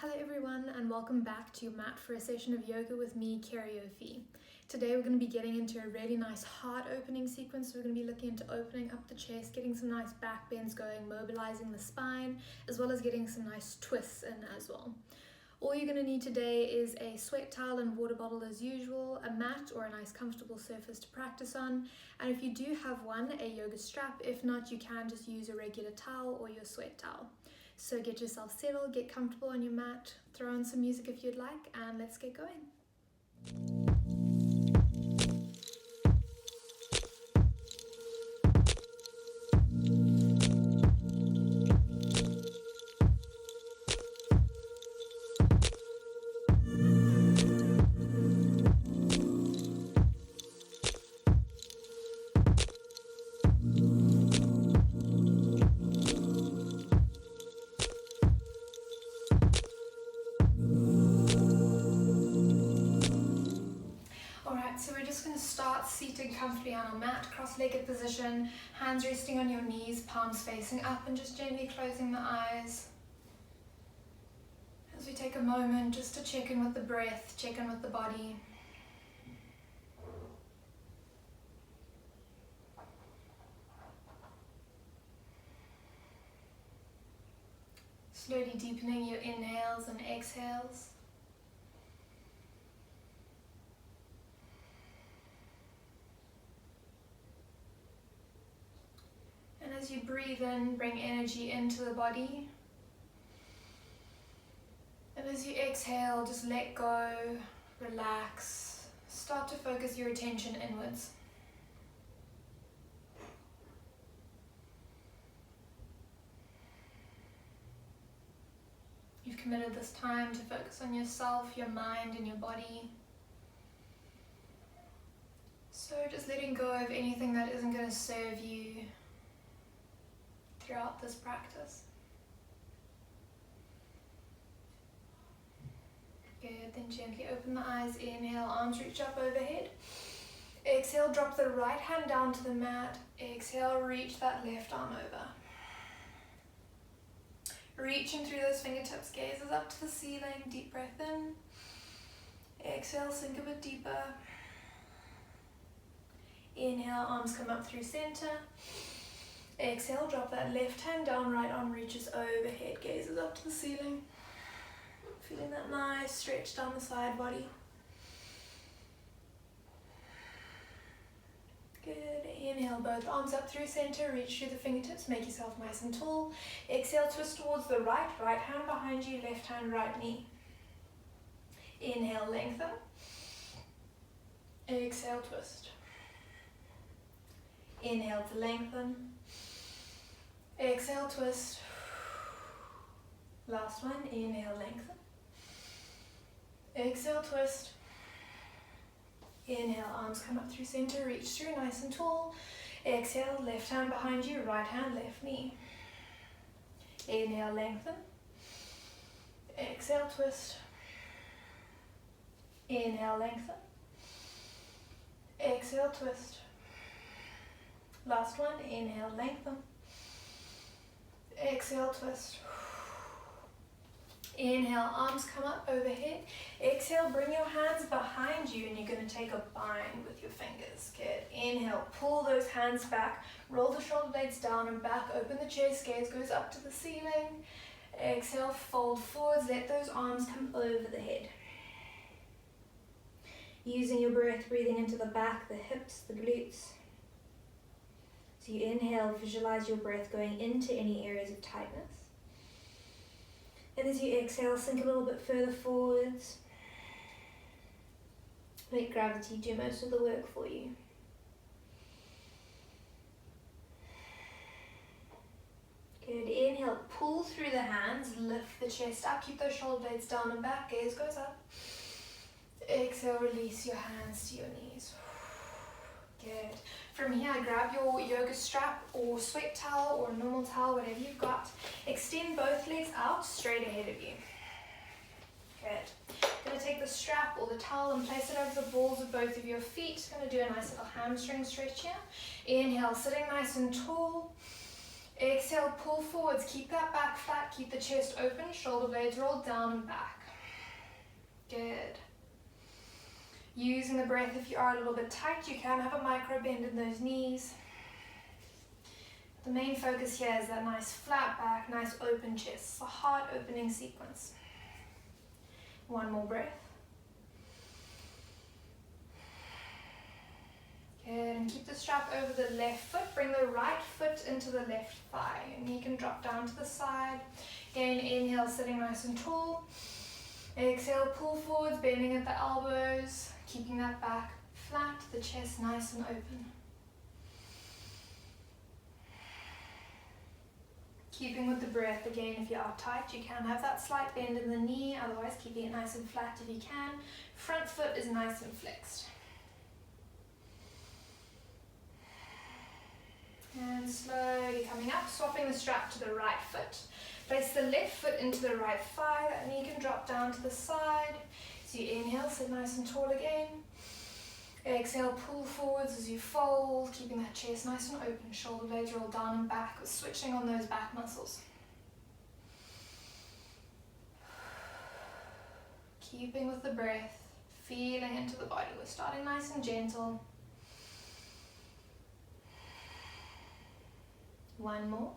Hello everyone and welcome back to your mat for a session of yoga with me, Karaoke. Today we're going to be getting into a really nice heart opening sequence. We're going to be looking into opening up the chest, getting some nice back bends going, mobilizing the spine, as well as getting some nice twists in as well. All you're going to need today is a sweat towel and water bottle as usual, a mat or a nice comfortable surface to practice on, and if you do have one, a yoga strap. If not, you can just use a regular towel or your sweat towel. So get yourself settled, get comfortable on your mat, throw on some music if you'd like, and let's get going. Alright, so we're just going to start seated comfortably on our mat, cross-legged position, hands resting on your knees, palms facing up, and just gently closing the eyes. As we take a moment just to check in with the breath, check in with the body. Slowly deepening your inhales and exhales. And as you breathe in, bring energy into the body. And as you exhale, just let go, relax. Start to focus your attention inwards. You've committed this time to focus on yourself, your mind, and your body. So just letting go of anything that isn't going to serve you throughout this practice. Good, then gently open the eyes, inhale, arms reach up overhead. Exhale, drop the right hand down to the mat. Exhale, reach that left arm over. Reaching through those fingertips, gazes up to the ceiling, deep breath in. Exhale, sink a bit deeper. Inhale, arms come up through center. Exhale, drop that left hand down, right arm reaches overhead, gazes up to the ceiling. Feeling that nice stretch down the side body. Good. Inhale, both arms up through center, reach through the fingertips, make yourself nice and tall. Exhale, twist towards the right, right hand behind you, left hand, right knee. Inhale, lengthen. Exhale, twist. Inhale to lengthen. Exhale, twist. Last one, inhale, lengthen. Exhale, twist. Inhale, arms come up through center, reach through nice and tall. Exhale, left hand behind you, right hand, left knee. Inhale, lengthen. Exhale, twist. Inhale, lengthen. Exhale, twist. Last one, inhale, lengthen. Exhale, twist. Inhale, arms come up overhead. Exhale, bring your hands behind you and you're going to take a bind with your fingers. Good. Inhale, pull those hands back. Roll the shoulder blades down and back. Open the chest, gaze goes up to the ceiling. Exhale, fold forwards. Let those arms come over the head. Using your breath, breathing into the back, the hips, the glutes. So you inhale, visualize your breath going into any areas of tightness. And as you exhale, sink a little bit further forwards. Let gravity do most of the work for you. Good. Inhale, pull through the hands, lift the chest up, keep those shoulder blades down and back, gaze goes up. Exhale, release your hands to your knees. Good. From here, grab your yoga strap or sweat towel or normal towel, whatever you've got. Extend both legs out straight ahead of you. Good. Going to take the strap or the towel and place it over the balls of both of your feet. Going to do a nice little hamstring stretch here. Inhale, sitting nice and tall. Exhale, pull forwards, keep that back flat, keep the chest open, shoulder blades roll down and back. Good. Using the breath, if you are a little bit tight, you can have a micro bend in those knees. The main focus here is that nice flat back, nice open chest. It's a heart opening sequence. One more breath. Good, and keep the strap over the left foot. Bring the right foot into the left thigh. And you can drop down to the side. Again, inhale, sitting nice and tall. Exhale, pull forwards, bending at the elbows. Keeping that back flat, the chest nice and open. Keeping with the breath, again, if you are tight, you can have that slight bend in the knee. Otherwise, keeping it nice and flat if you can. Front foot is nice and flexed. And slowly coming up, swapping the strap to the right foot. Place the left foot into the right thigh. That knee can drop down to the side. So you inhale, sit nice and tall again. Exhale, pull forwards as you fold, keeping that chest nice and open. Shoulder blades roll down and back, switching on those back muscles. Keeping with the breath, feeling into the body. We're starting nice and gentle. One more.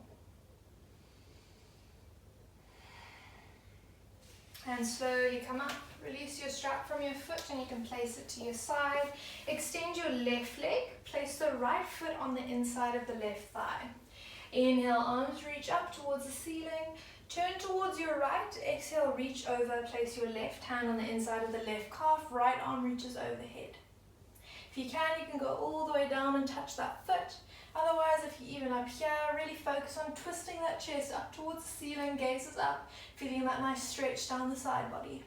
And slowly come up. Release your strap from your foot and you can place it to your side. Extend your left leg. Place the right foot on the inside of the left thigh. Inhale, arms reach up towards the ceiling. Turn towards your right. Exhale, reach over. Place your left hand on the inside of the left calf. Right arm reaches overhead. If you can go all the way down and touch that foot. Otherwise, if you're even up here, really focus on twisting that chest up towards the ceiling, gazes up, feeling that nice stretch down the side body.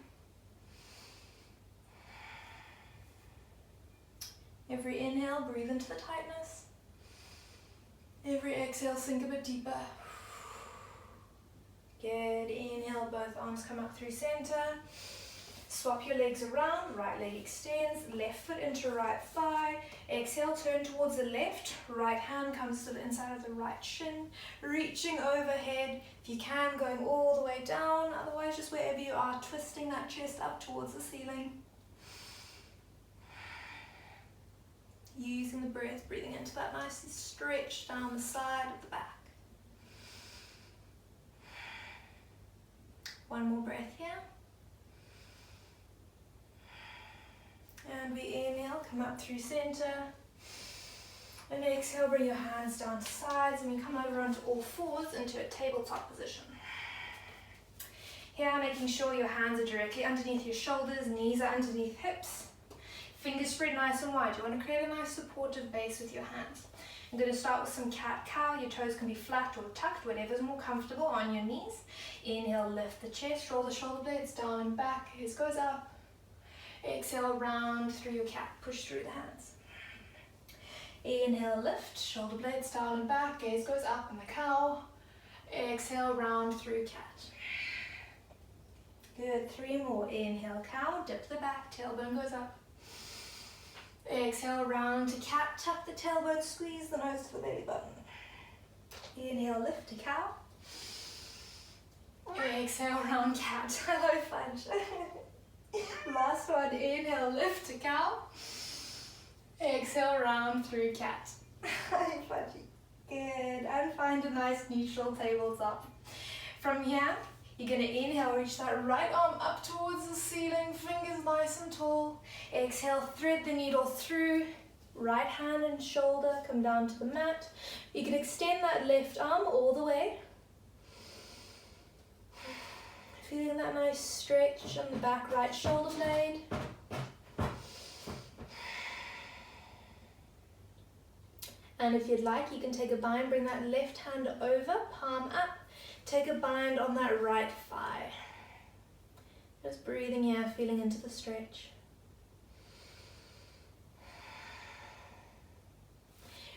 Every inhale, breathe into the tightness. Every exhale, sink a bit deeper. Good. Inhale, both arms come up through center. Swap your legs around, right leg extends, left foot into right thigh. Exhale, turn towards the left, right hand comes to the inside of the right shin, reaching overhead. If you can, going all the way down, otherwise just wherever you are, twisting that chest up towards the ceiling. Using the breath, breathing into that nice stretch down the side of the back. One more breath here. And we inhale, come up through center. And exhale, bring your hands down to sides and we come over onto all fours into a tabletop position. Here, making sure your hands are directly underneath your shoulders, knees are underneath hips. Fingers spread nice and wide. You want to create a nice supportive base with your hands. I'm going to start with some cat-cow. Your toes can be flat or tucked, whatever's more comfortable on your knees. Inhale, lift the chest, roll the shoulder blades down and back. Gaze goes up. Exhale, round through your cat, push through the hands. Inhale, lift, shoulder blades down and back, gaze goes up in the cow. Exhale, round through cat. Good, 3 more. Inhale, cow, dip the back, tailbone goes up. Exhale, round to cat, tuck the tailbone, squeeze the nose to the belly button. Inhale, lift to cow. Exhale, round cat. Hello, fudge. Last one, inhale, lift to cow. Exhale, round through cat. Hi, fudgy. Good, and find a nice neutral tabletop. From here, you're going to inhale, reach that right arm up towards the ceiling, fingers nice and tall. Exhale, thread the needle through, right hand and shoulder, come down to the mat. You can extend that left arm all the way. Feeling that nice stretch on the back right shoulder blade. And if you'd like, you can take a bind, bring that left hand over, palm up. Take a bind on that right thigh. Just breathing here, feeling into the stretch.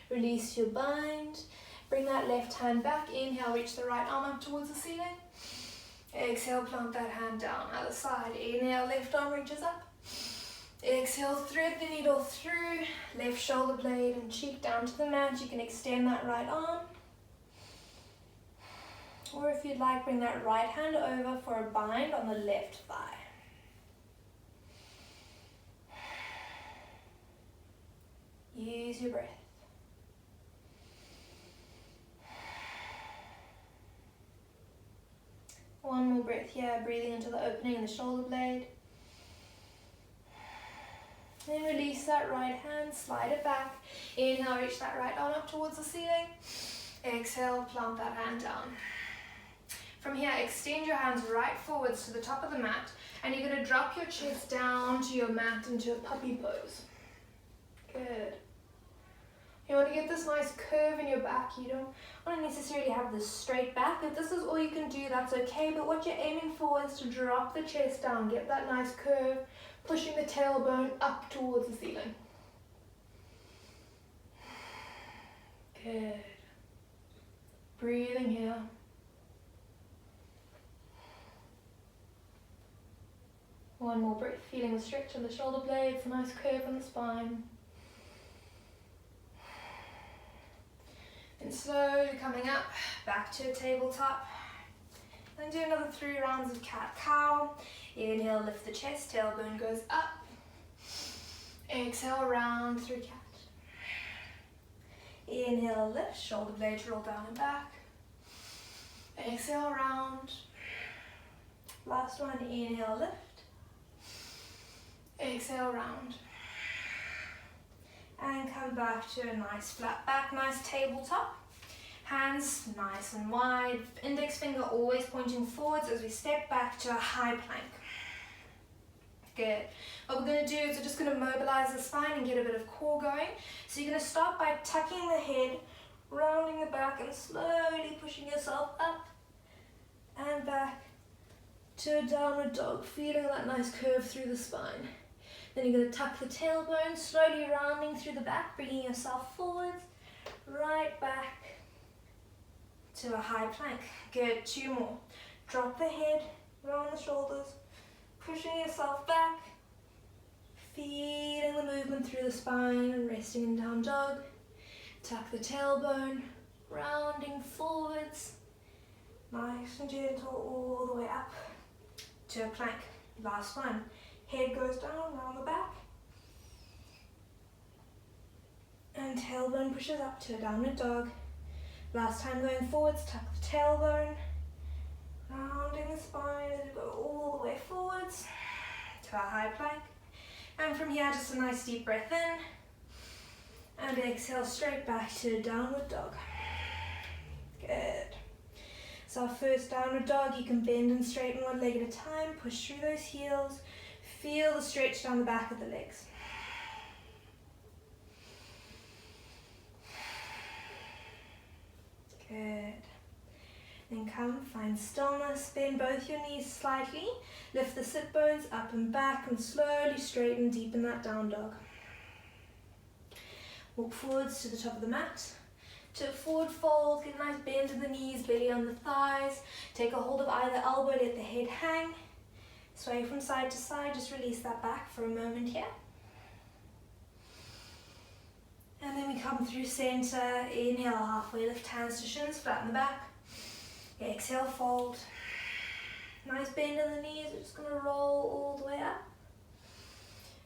Release your bind. Bring that left hand back. Inhale, reach the right arm up towards the ceiling. Exhale, plant that hand down. Other side. Inhale, left arm reaches up. Exhale, thread the needle through. Left shoulder blade and cheek down to the mat. You can extend that right arm. Or if you'd like, bring that right hand over for a bind on the left thigh. Use your breath. One more breath here, breathing into the opening in the shoulder blade. Then release that right hand, slide it back. Inhale, reach that right arm up towards the ceiling. Exhale, plant that hand down. From here, extend your hands right forwards to the top of the mat, and you're going to drop your chest down to your mat into a puppy pose. Good. You want to get this nice curve in your back. You don't want to necessarily have this straight back. If this is all you can do, that's okay, but what you're aiming for is to drop the chest down, get that nice curve, pushing the tailbone up towards the ceiling. Good. Breathing here. One more breath, feeling the stretch in the shoulder blades, a nice curve in the spine. And slowly coming up, back to a tabletop. Then do another 3 rounds of cat-cow. Inhale, lift the chest, tailbone goes up. Exhale, round through cat. Inhale, lift, shoulder blades roll down and back. Exhale, round. Last one, inhale, lift. Exhale, round. And come back to a nice flat back, nice tabletop. Hands nice and wide, index finger always pointing forwards as we step back to a high plank. Good. What we're going to do is we're just going to mobilize the spine and get a bit of core going. So you're going to start by tucking the head, rounding the back and slowly pushing yourself up and back to a downward dog, feeling that nice curve through the spine. Then you're going to tuck the tailbone, slowly rounding through the back, bringing yourself forwards, right back to a high plank. Good, 2 more. Drop the head, round the shoulders, pushing yourself back, feeling the movement through the spine and resting in down dog. Tuck the tailbone, rounding forwards, nice and gentle all the way up to a plank. Last one. Head goes down, round the back. And tailbone pushes up to a downward dog. Last time going forwards, tuck the tailbone, rounding the spine as we go all the way forwards to a high plank. And from here, just a nice deep breath in. And exhale straight back to a downward dog. Good. So our first downward dog, you can bend and straighten one leg at a time, push through those heels. Feel the stretch down the back of the legs. Good. Then come, find stillness, bend both your knees slightly, lift the sit bones up and back and slowly straighten, deepen that down dog. Walk forwards to the top of the mat. To a forward fold, get a nice bend in the knees, belly on the thighs. Take a hold of either elbow, let the head hang. Sway from side to side, just release that back for a moment here. And then we come through center, inhale, halfway lift, hands to shins, flatten the back. Exhale, fold. Nice bend in the knees, we're just gonna roll all the way up.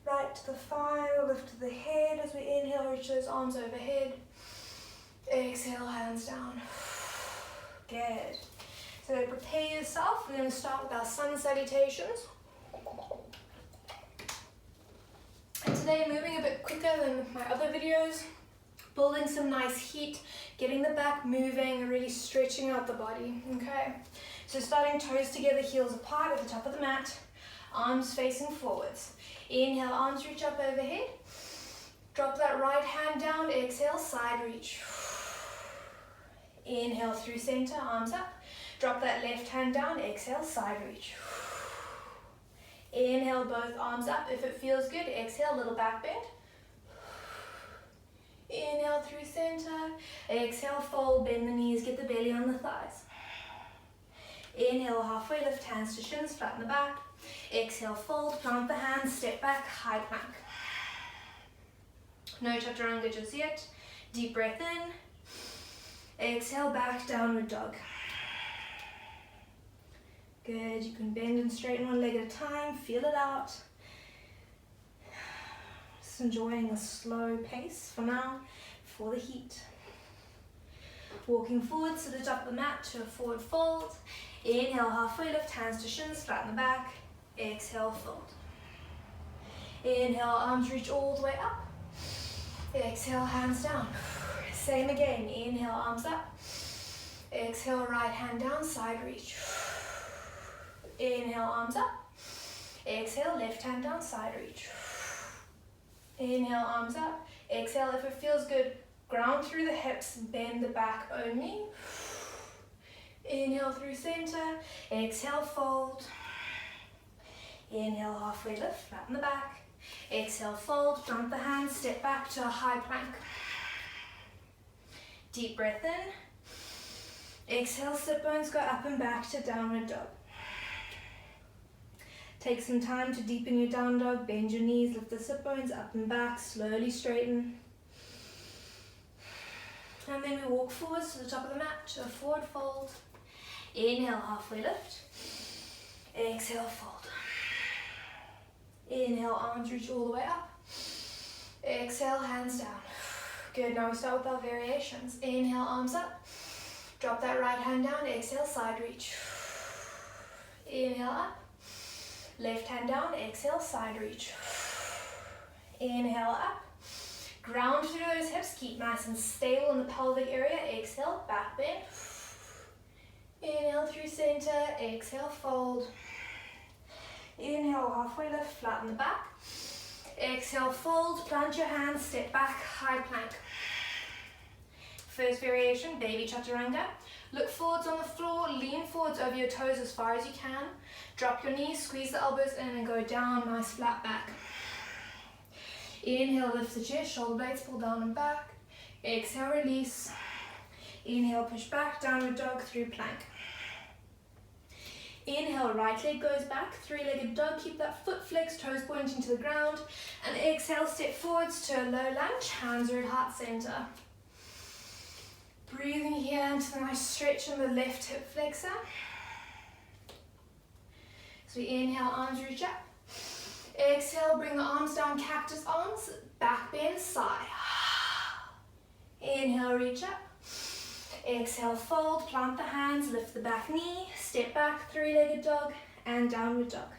Right to the thigh, lift to the head as we inhale, reach those arms overhead. Exhale, hands down. Good. So prepare yourself. We're going to start with our sun salutations. And today, moving a bit quicker than my other videos, building some nice heat, getting the back moving, really stretching out the body. Okay. So starting toes together, heels apart at the top of the mat, arms facing forwards. Inhale, arms reach up overhead. Drop that right hand down. Exhale, side reach. Inhale through center, arms up. Drop that left hand down, exhale, side reach. Inhale, both arms up. If it feels good, exhale, little back bend. Inhale through center. Exhale, fold, bend the knees, get the belly on the thighs. Inhale, halfway lift, hands to shins, flatten the back. Exhale, fold, plant the hands, step back, high plank. No chaturanga just yet. Deep breath in. Exhale, back, downward dog. Good, you can bend and straighten one leg at a time, feel it out. Just enjoying the slow pace for now, for the heat. Walking forwards to the top of the mat to a forward fold. Inhale, halfway lift, hands to shins, flatten the back. Exhale, fold. Inhale, arms reach all the way up. Exhale, hands down. Same again, inhale, arms up. Exhale, right hand down, side reach. Inhale, arms up. Exhale, left hand down, side reach. Inhale, arms up. Exhale, if it feels good, ground through the hips, bend the back only. Inhale through center. Exhale, fold. Inhale, halfway lift, flatten the back. Exhale, fold, plant the hands, step back to a high plank. Deep breath in. Exhale, sit bones go up and back to downward dog. Take some time to deepen your down dog, bend your knees, lift the sit bones up and back, slowly straighten. And then we walk forwards to the top of the mat to a forward fold. Inhale, halfway lift. Exhale, fold. Inhale, arms reach all the way up. Exhale, hands down. Good, now we start with our variations. Inhale, arms up. Drop that right hand down. Exhale, side reach. Inhale, up. Left hand down. Exhale, side reach. Inhale, up. Ground through those hips. Keep nice and stable in the pelvic area. Exhale, back bend. Inhale through center. Exhale, fold. Inhale, halfway lift, flatten the back. Exhale, fold, plant your hands, step back, high plank. First variation, baby chaturanga. Look forwards on the floor, lean forwards over your toes as far as you can. Drop your knees, squeeze the elbows in and go down, nice flat back. Inhale, lift the chest, shoulder blades pull down and back. Exhale, release. Inhale, push back, downward dog through plank. Inhale, right leg goes back, three-legged dog, keep that foot flexed, toes pointing to the ground. And exhale, step forwards to a low lunge, hands are at heart center. Breathing here into the nice stretch in the left hip flexor. So we inhale, arms reach up. Exhale, bring the arms down, cactus arms, back bend, sigh. Inhale, reach up. Exhale, fold, plant the hands, lift the back knee, step back, three-legged dog, and downward dog.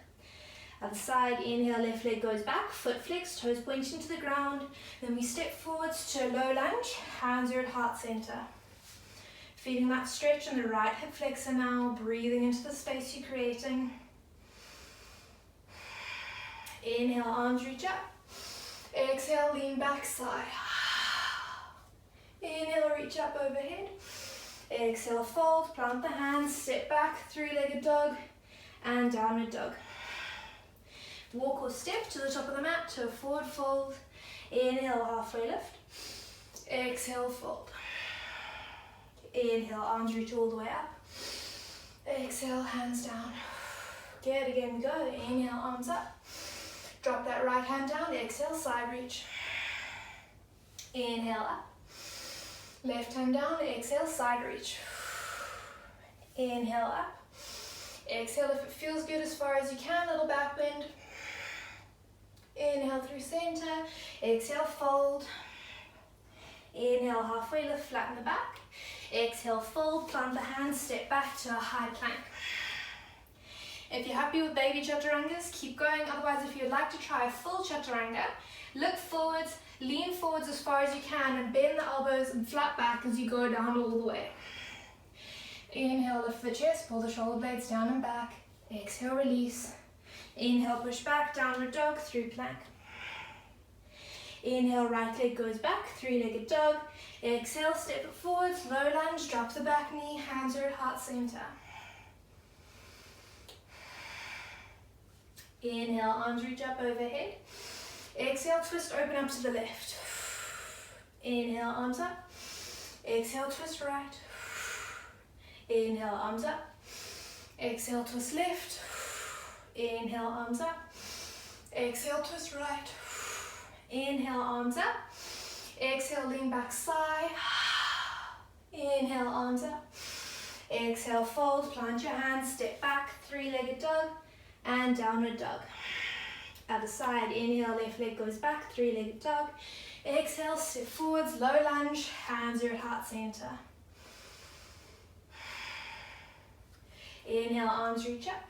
Other side, inhale, left leg goes back, foot flex, toes pointing to the ground. Then we step forwards to a low lunge, hands are at heart center. Feeling that stretch in the right hip flexor now, breathing into the space you're creating. Inhale, arms reach up. Exhale, lean back, sigh. Inhale, reach up overhead. Exhale, fold, plant the hands, step back, three-legged dog, and downward dog. Walk or step to the top of the mat to a forward fold. Inhale, halfway lift. Exhale, fold. Inhale, arms reach all the way up. Exhale, hands down. Good, again we go. Inhale, arms up. Drop that right hand down. Exhale, side reach. Inhale, up. Left hand down, exhale, side reach. Inhale, up. Exhale, if it feels good as far as you can, little back bend. Inhale through center. Exhale, fold. Inhale, halfway lift, flatten the back. Exhale, fold, plant the hands, step back to a high plank. If you're happy with baby chaturangas, keep going. Otherwise, if you'd like to try a full chaturanga, look forwards, lean forwards as far as you can and bend the elbows and flat back as you go down all the way. Inhale, lift the chest, pull the shoulder blades down and back. Exhale, release. Inhale, push back, downward dog, through plank. Inhale, right leg goes back, three-legged dog. Exhale, step it forwards, low lunge, drop the back knee, hands are at heart center. Inhale, arms reach up overhead. Exhale, twist, open up to the left. Inhale, arms up. Exhale, twist right. Inhale, arms up. Exhale, twist left. Inhale, arms up. Exhale, twist right. Inhale, arms up. Exhale, lean back, sigh. Inhale, arms up. Exhale, fold, plant your hands, step back, three-legged dog, and downward dog. Other side, inhale, left leg goes back, three-legged dog. Exhale, step forwards, low lunge, hands are at heart center. Inhale, arms reach up.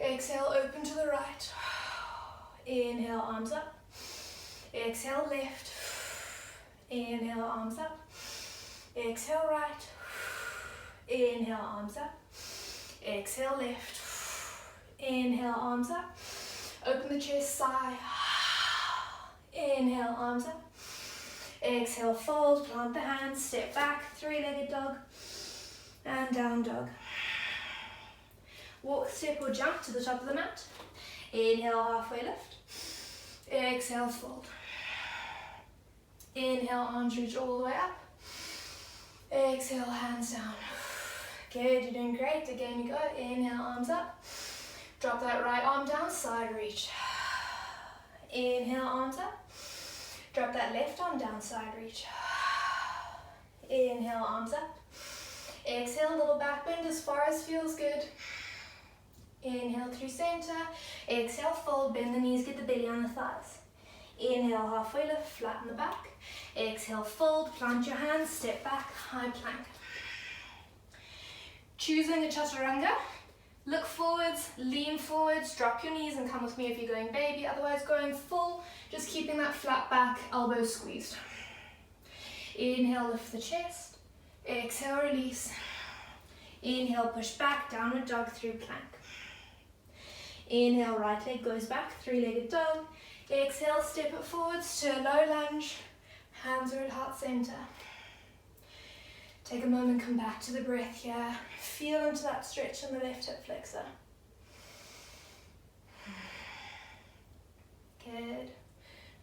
Exhale, open to the right. Inhale, arms up. Exhale, left. Inhale, arms up. Exhale, right. Inhale, arms up. Exhale, left. Inhale, arms up. Open the chest, sigh. Inhale, arms up. Exhale, fold, plant the hands, step back, three-legged dog, and down dog. Walk, step or jump to the top of the mat. Inhale, halfway lift. Exhale, fold. Inhale, arms reach all the way up. Exhale, hands down. Good, you're doing great. Again you go. Inhale, arms up. Drop that right arm down, side reach. Inhale, arms up. Drop that left arm down, side reach. Inhale, arms up. Exhale, little back bend as far as feels good. Inhale through center. Exhale, fold, bend the knees, get the belly on the thighs. Inhale, halfway lift, flatten the back. Exhale, fold, plant your hands, step back, high plank. Choosing a chaturanga. Look forwards, lean forwards, drop your knees and come with me if you're going baby. Otherwise, going full, just keeping that flat back, elbows squeezed. Inhale, lift the chest. Exhale, release. Inhale, push back, downward dog through plank. Inhale, right leg goes back, three-legged dog. Exhale, step it forwards to a low lunge. Hands are at heart center. Take a moment, come back to the breath here. Feel into that stretch in the left hip flexor. Good.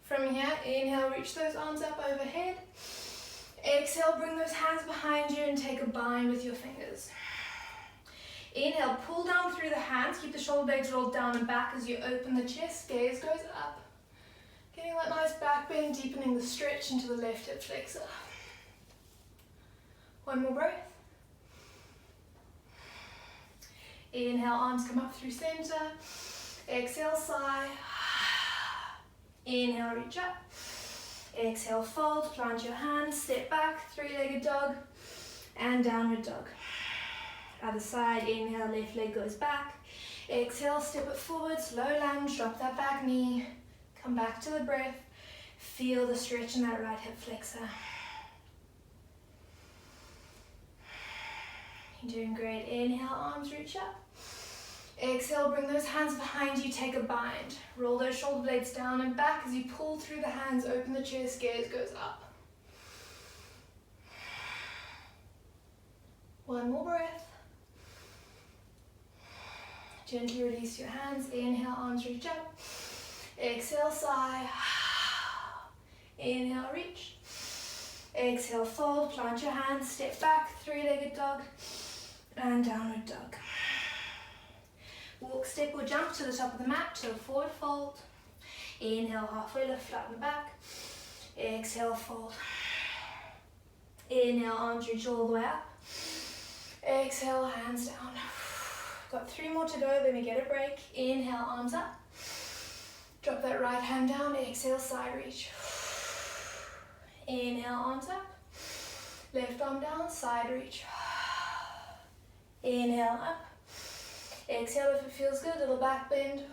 From here, inhale, reach those arms up overhead. Exhale, bring those hands behind you and take a bind with your fingers. Inhale, pull down through the hands, keep the shoulder blades rolled down and back as you open the chest, gaze goes up. Getting that nice back bend, deepening the stretch into the left hip flexor. One more breath. Inhale, arms come up through center. Exhale, sigh. Inhale, reach up. Exhale, fold, plant your hands, step back, three-legged dog, and downward dog. Other side, inhale, left leg goes back. Exhale, step it forwards, low lunge, drop that back knee. Come back to the breath. Feel the stretch in that right hip flexor. You're doing great. Inhale, arms reach up. Exhale, bring those hands behind you, take a bind. Roll those shoulder blades down and back as you pull through the hands, open the chest, gaze goes up. One more breath. Gently release your hands. Inhale, arms reach up. Exhale, sigh. Inhale, reach. Exhale, fold, plant your hands, step back, three-legged dog, and downward dog. Walk, step or jump to the top of the mat to a forward fold. Inhale, halfway lift, flatten the back. Exhale, fold. Inhale, arms reach all the way up. Exhale, hands down. Got 3 more to go, then we get a break. Inhale, arms up. Drop that right hand down, exhale, side reach. Inhale, arms up. Left arm down, side reach. Inhale, up. Exhale if it feels good, little back bend.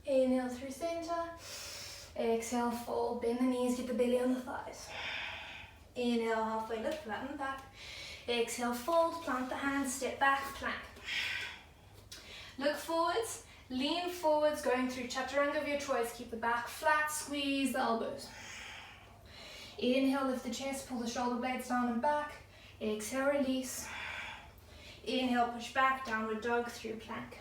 Inhale through center. Exhale, fold, bend the knees, get the belly on the thighs. Inhale, halfway lift, flatten the back. Exhale, fold, plant the hands, step back, plank. Look forwards, lean forwards, going through chaturanga of your choice. Keep the back flat, squeeze the elbows. Inhale, lift the chest, pull the shoulder blades down and back. Exhale, release. Inhale, push back, downward dog through plank.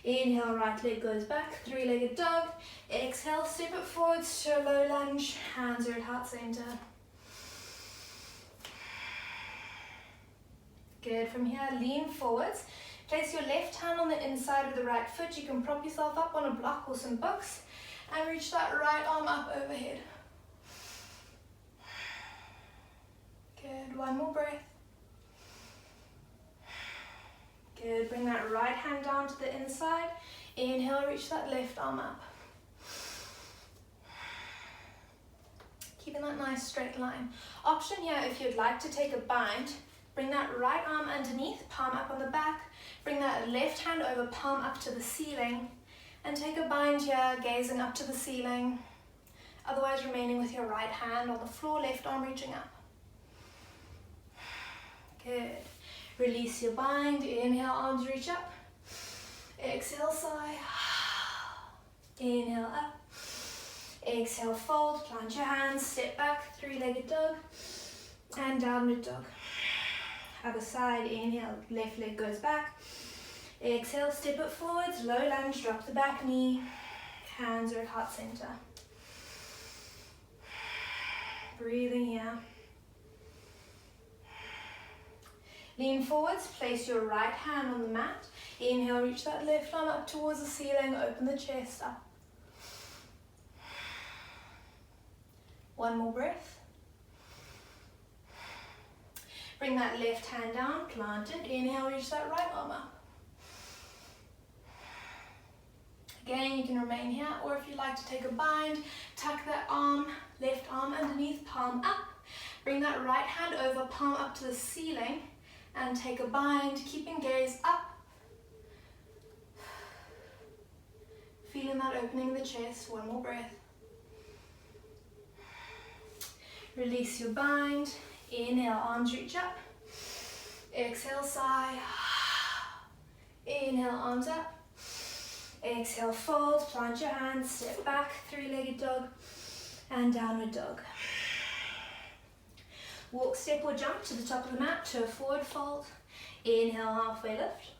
Inhale, right leg goes back, three-legged dog. Exhale, step it forwards to a low lunge. Hands are at heart center. Good. From here, lean forwards. Place your left hand on the inside of the right foot. You can prop yourself up on a block or some books and reach that right arm up overhead. Good. One more breath. Good, bring that right hand down to the inside. Inhale, reach that left arm up. Keeping that nice straight line. Option here, if you'd like to take a bind, bring that right arm underneath, palm up on the back. Bring that left hand over, palm up to the ceiling. And take a bind here, gazing up to the ceiling. Otherwise remaining with your right hand on the floor, left arm reaching up. Good. Release your bind. Inhale, arms reach up. Exhale, sigh. Inhale, up. Exhale, fold. Plant your hands. Step back. Three-legged dog. And downward dog. Other side. Inhale, left leg goes back. Exhale, step it forwards. Low lunge. Drop the back knee. Hands are at heart center. Breathing here. Lean forwards, place your right hand on the mat. Inhale, reach that left arm up towards the ceiling, open the chest up. One more breath. Bring that left hand down, plant it. Inhale, reach that right arm up. Again, you can remain here, or if you'd like to take a bind, tuck that arm, left arm underneath, palm up. Bring that right hand over, palm up to the ceiling. And take a bind, keeping gaze up. Feeling that opening the chest, one more breath. Release your bind. Inhale, arms reach up. Exhale, sigh. Inhale, arms up. Exhale, fold, plant your hands, step back, three-legged dog, and downward dog. Walk, step or jump to the top of the mat to a forward fold. Inhale, halfway lift.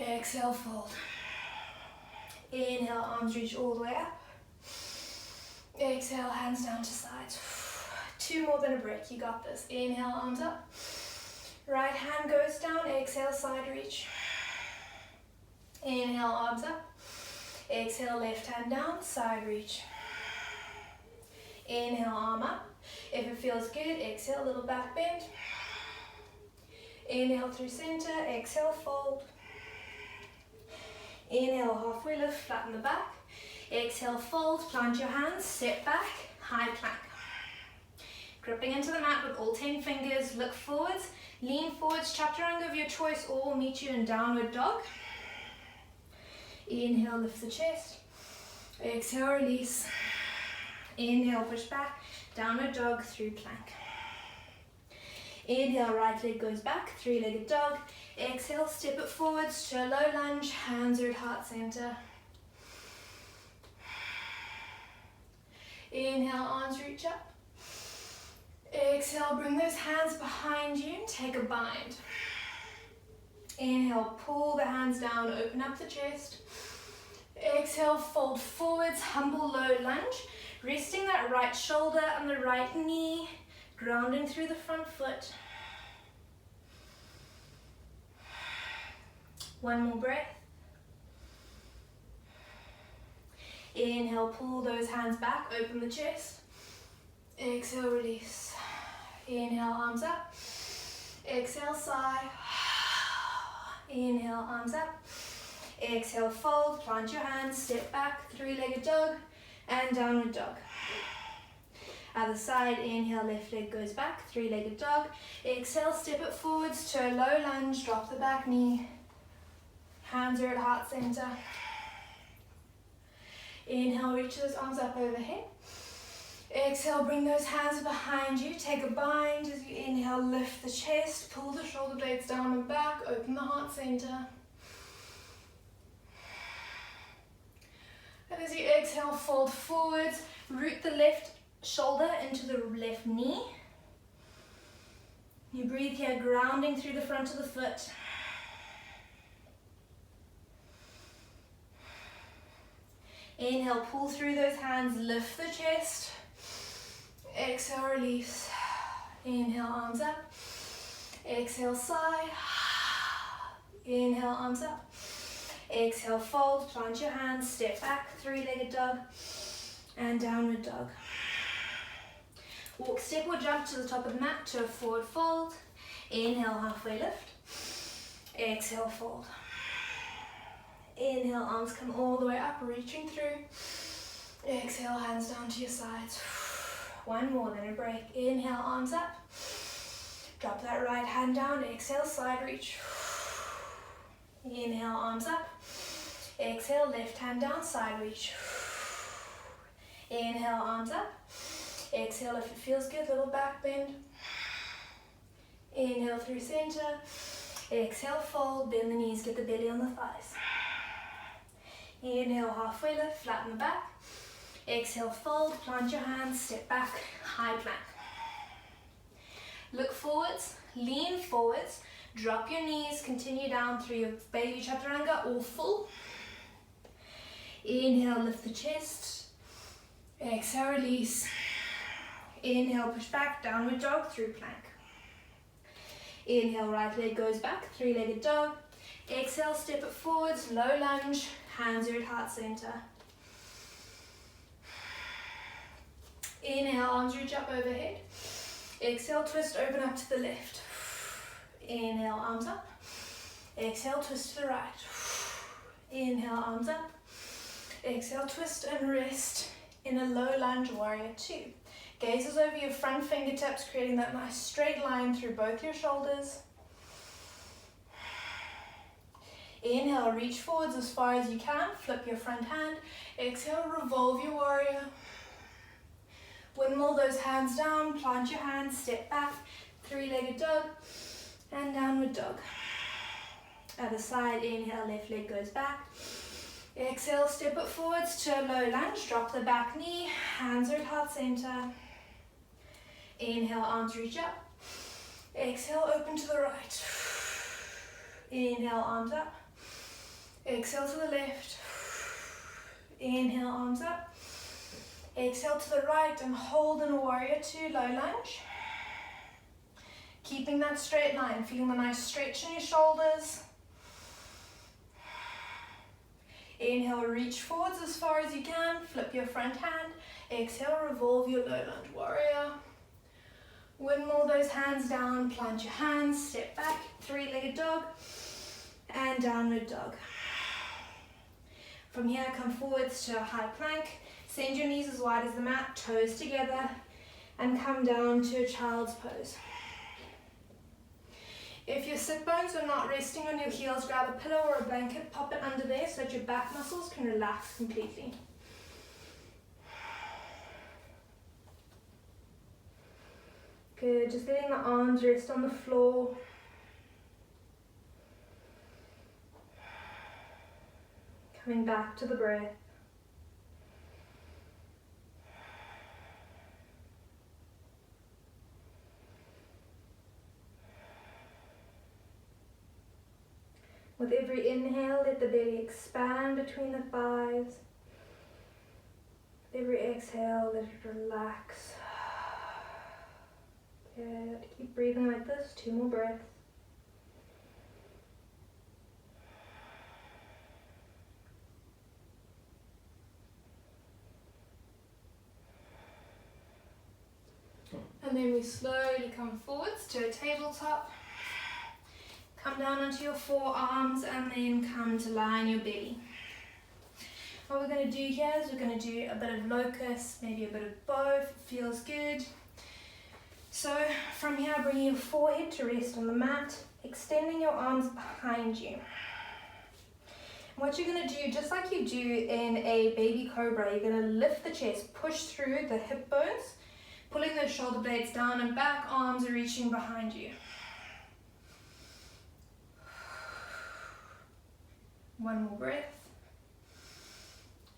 Exhale, fold. Inhale, arms reach all the way up. Exhale, hands down to sides. 2 more than a break, you got this. Inhale, arms up. Right hand goes down, exhale, side reach. Inhale, arms up. Exhale, left hand down, side reach. Inhale, arm up. If it feels good, exhale, little back bend. Inhale through center, exhale, fold. Inhale, halfway lift, flatten the back. Exhale, fold, plant your hands, step back, high plank. Gripping into the mat with all 10 fingers, look forwards, lean forwards, chaturanga of your choice, or we'll meet you in downward dog. Inhale, lift the chest. Exhale, release. Inhale, push back. Downward dog through plank. Inhale, right leg goes back, three-legged dog. Exhale, step it forwards to a low lunge, hands are at heart center. Inhale, arms reach up. Exhale, bring those hands behind you, take a bind. Inhale, pull the hands down, open up the chest. Exhale, fold forwards, humble low lunge. Resting that right shoulder and the right knee, grounding through the front foot. One more breath. Inhale, pull those hands back, open the chest. Exhale, release. Inhale, arms up. Exhale, sigh. Inhale, arms up. Exhale, fold, plant your hands, step back, three-legged dog. And downward dog. Other side, inhale, left leg goes back, three-legged dog. Exhale, step it forwards to a low lunge, drop the back knee. Hands are at heart center. Inhale, reach those arms up overhead. Exhale, bring those hands behind you. Take a bind as you inhale, lift the chest, pull the shoulder blades down and back, open the heart center. And as you exhale, fold forwards, root the left shoulder into the left knee. You breathe here, grounding through the front of the foot. Inhale, pull through those hands, lift the chest. Exhale, release. Inhale, arms up. Exhale, sigh. Inhale, arms up. Exhale, fold, plant your hands, step back, three-legged dog, and downward dog. Walk, step or jump to the top of the mat to a forward fold. Inhale, halfway lift. Exhale, fold. Inhale, arms come all the way up, reaching through. Exhale, hands down to your sides. One more, then a break. Inhale, arms up. Drop that right hand down. Exhale, side reach. Inhale, arms up. Exhale, left hand down, side reach. Inhale, arms up. Exhale, if it feels good, little back bend. Inhale through center. Exhale, fold, bend the knees, get the belly on the thighs. Inhale, halfway lift, flatten the back. Exhale, fold, plant your hands, step back, high plank. Look forwards, lean forwards, drop your knees, continue down through your baby chaturanga or full. Inhale, lift the chest. Exhale, release. Inhale, push back, downward dog through plank. Inhale, right leg goes back, three-legged dog. Exhale, step it forwards, low lunge, hands are at heart center. Inhale, arms reach up overhead. Exhale, twist, open up to the left. Inhale, arms up. Exhale, twist to the right. Inhale, arms up. Exhale, twist and rest in a low lunge warrior two. Gazes over your front fingertips, creating that nice straight line through both your shoulders. Inhale, reach forwards as far as you can, flip your front hand. Exhale, revolve your warrior. Windmill those hands down, plant your hands, step back, three-legged dog, and downward dog. Other side, inhale, left leg goes back. Exhale, step it forwards to a low lunge, drop the back knee, hands are at heart center. Inhale, arms reach up. Exhale, open to the right. Inhale, arms up. Exhale to the left. Inhale, arms up. Exhale to the right and hold in a warrior two, low lunge. Keeping that straight line, feeling the nice stretch in your shoulders. Inhale, reach forwards as far as you can, flip your front hand. Exhale, revolve your low lunge warrior. Windmill those hands down, plant your hands, step back, three-legged dog, and downward dog. From here, come forwards to a high plank. Send your knees as wide as the mat, toes together, and come down to a child's pose. If your sit bones are not resting on your heels, grab a pillow or a blanket, pop it under there so that your back muscles can relax completely. Good, just letting the arms rest on the floor. Coming back to the breath. With every inhale, let the belly expand between the thighs. With every exhale, let it relax. Good. Keep breathing like this. 2 more breaths. And then we slowly come forwards to a tabletop. Come down onto your forearms and then come to lie on your belly. What we're going to do here is we're going to do a bit of locust, maybe a bit of both. It feels good. So from here, bring your forehead to rest on the mat, extending your arms behind you. What you're going to do, just like you do in a baby cobra, you're going to lift the chest, push through the hip bones, pulling those shoulder blades down and back, arms are reaching behind you. 1 more breath.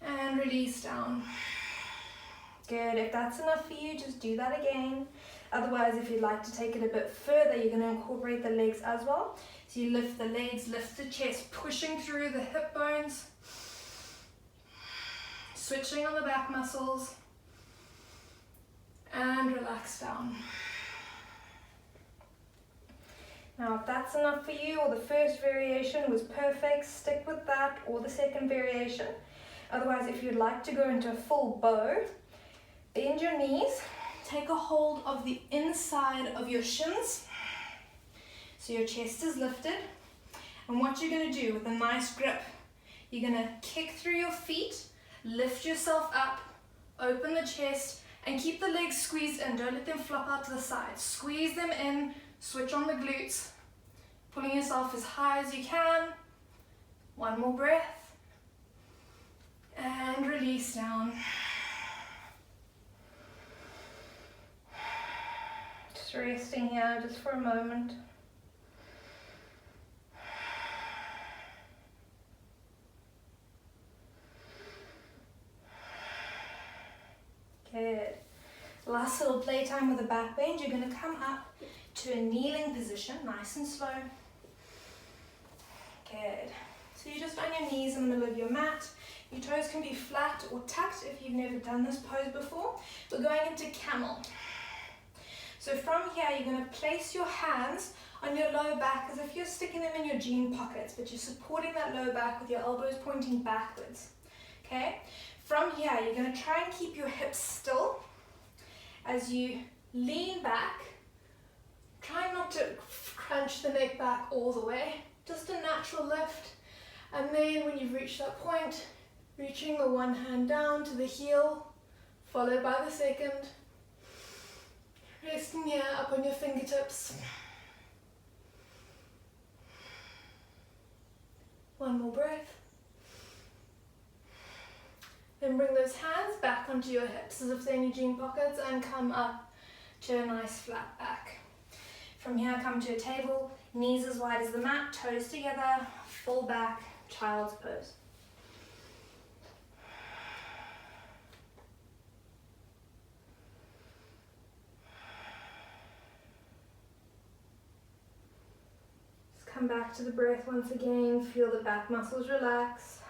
And release down. Good, if that's enough for you, just do that again. Otherwise, if you'd like to take it a bit further, you're going to incorporate the legs as well. So you lift the legs, lift the chest, pushing through the hip bones. Switching on the back muscles. And relax down. Now, if that's enough for you, or the first variation was perfect, stick with that, or the second variation. Otherwise, if you'd like to go into a full bow, bend your knees, take a hold of the inside of your shins, so your chest is lifted, And what you're going to do with a nice grip, you're going to kick through your feet, lift yourself up, open the chest, and keep the legs squeezed in. Don't let them flop out to the side. Squeeze them in, switch on the glutes, pulling yourself as high as you can. One more breath. And release down. Just resting here just for a moment. Good. Last little playtime with the back bend. You're going to come up to a kneeling position, nice and slow. Good. So you're just on your knees in the middle of your mat. Your toes can be flat or tucked if you've never done this pose before. We're going into camel. So from here, you're going to place your hands on your lower back as if you're sticking them in your jean pockets, but you're supporting that lower back with your elbows pointing backwards. Okay? From here, you're going to try and keep your hips still as you lean back. Try not to crunch the neck back all the way, just a natural lift. And then when you've reached that point, reaching the one hand down to the heel, followed by the second. Resting here up on your fingertips. One more breath. Then bring those hands back onto your hips as if they're in your jean pockets and come up to a nice flat back. From here, come to a table, knees as wide as the mat, toes together, full back, child's pose. Just come back to the breath once again, feel the back muscles relax.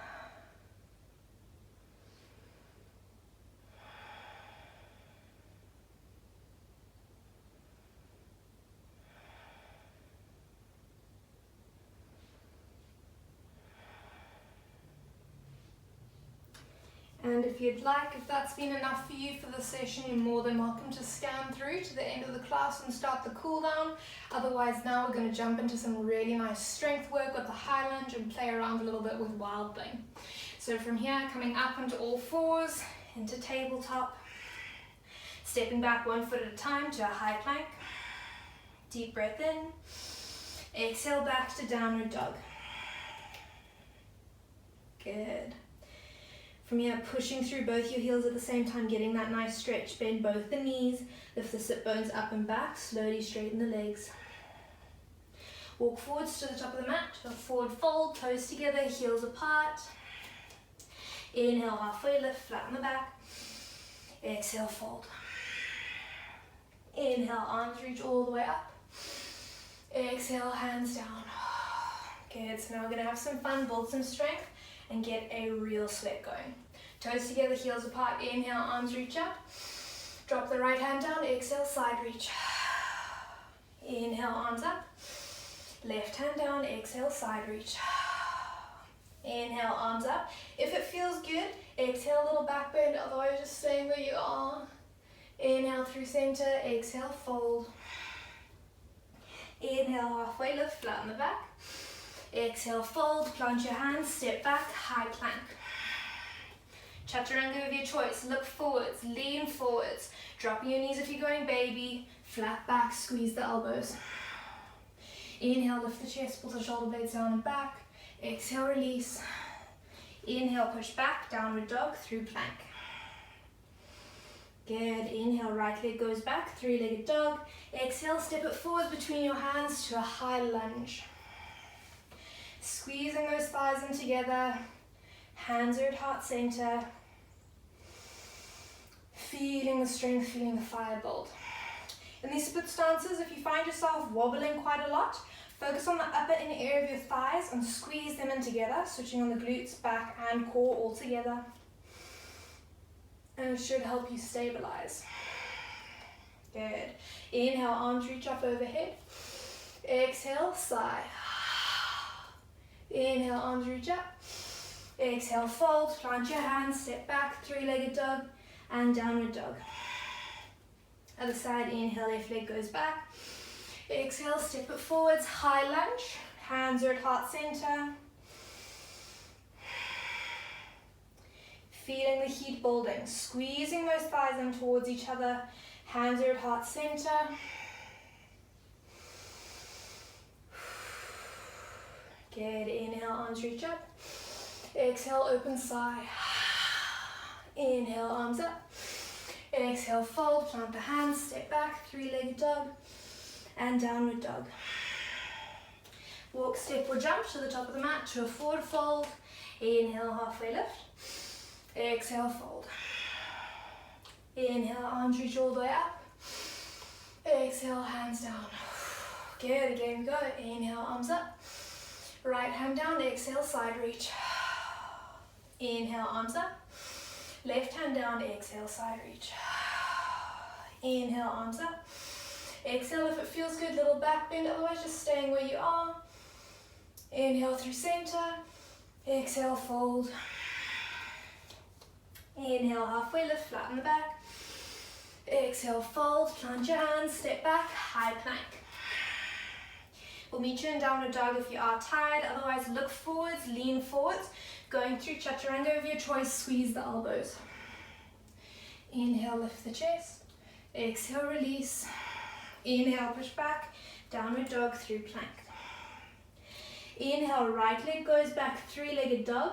And if you'd like, if that's been enough for you for the session, you're more than welcome to scan through to the end of the class and start the cool down. Otherwise, now we're going to jump into some really nice strength work with the high lunge and play around a little bit with wild thing. So from here, coming up onto all fours, into tabletop, stepping back 1 foot at a time to a high plank. Deep breath in, exhale back to downward dog. Good. From here, pushing through both your heels at the same time, getting that nice stretch. Bend both the knees, lift the sit bones up and back, slowly straighten the legs. Walk forwards to the top of the mat, a forward fold, toes together, heels apart. Inhale, halfway lift, flatten the back. Exhale, fold. Inhale, arms reach all the way up. Exhale, hands down. Good, so now we're gonna have some fun, build some strength, and get a real sweat going. Toes together, heels apart. Inhale, arms reach up. Drop the right hand down. Exhale, side reach. Inhale, arms up. Left hand down. Exhale, side reach. Inhale, arms up. If it feels good, exhale, a little back bend. Otherwise, just staying where you are. Inhale through center. Exhale, fold. Inhale, halfway lift, flatten the back. Exhale, fold, plant your hands, step back, high plank. Chaturanga of your choice, look forwards, lean forwards, dropping your knees if you're going baby, flat back, squeeze the elbows. Inhale, lift the chest, pull the shoulder blades down and back. Exhale, release. Inhale, push back, downward dog, through plank. Good, inhale, right leg goes back, three-legged dog. Exhale, step it forward between your hands to a high lunge. Squeezing those thighs in together, hands are at heart center. Feeling the strength, feeling the fire build. In these split stances, if you find yourself wobbling quite a lot, focus on the upper inner area of your thighs and squeeze them in together, switching on the glutes, back and core all together. And it should help you stabilize. Good. Inhale, arms reach up overhead. Exhale, sigh. Inhale, arms reach up. Exhale, fold, plant your hands, step back, three-legged dog, and downward dog. Other side, inhale, left leg goes back. Exhale, step it forwards, high lunge. Hands are at heart center. Feeling the heat building, squeezing those thighs in towards each other. Hands are at heart center. Good, inhale, arms reach up. Exhale, open sigh. Inhale, arms up. Exhale, fold, plant the hands, step back, three-legged dog, and downward dog. Walk, step, or jump to the top of the mat to a forward fold. Inhale, halfway lift. Exhale, fold. Inhale, arms reach all the way up. Exhale, hands down. Good, again go. Inhale, arms up. Right hand down, exhale, side reach. Inhale, arms up. Left hand down, exhale, side reach. Inhale, arms up. Exhale if it feels good, little back bend, otherwise just staying where you are. Inhale through center. Exhale, fold. Inhale, halfway lift, flatten the back. Exhale, fold, plant your hands, step back, high plank. We'll meet you in downward dog if you are tired, otherwise look forwards, lean forwards. Going through chaturanga of your choice, squeeze the elbows. Inhale, lift the chest. Exhale, release. Inhale, push back, downward dog through plank. Inhale, right leg goes back, three-legged dog.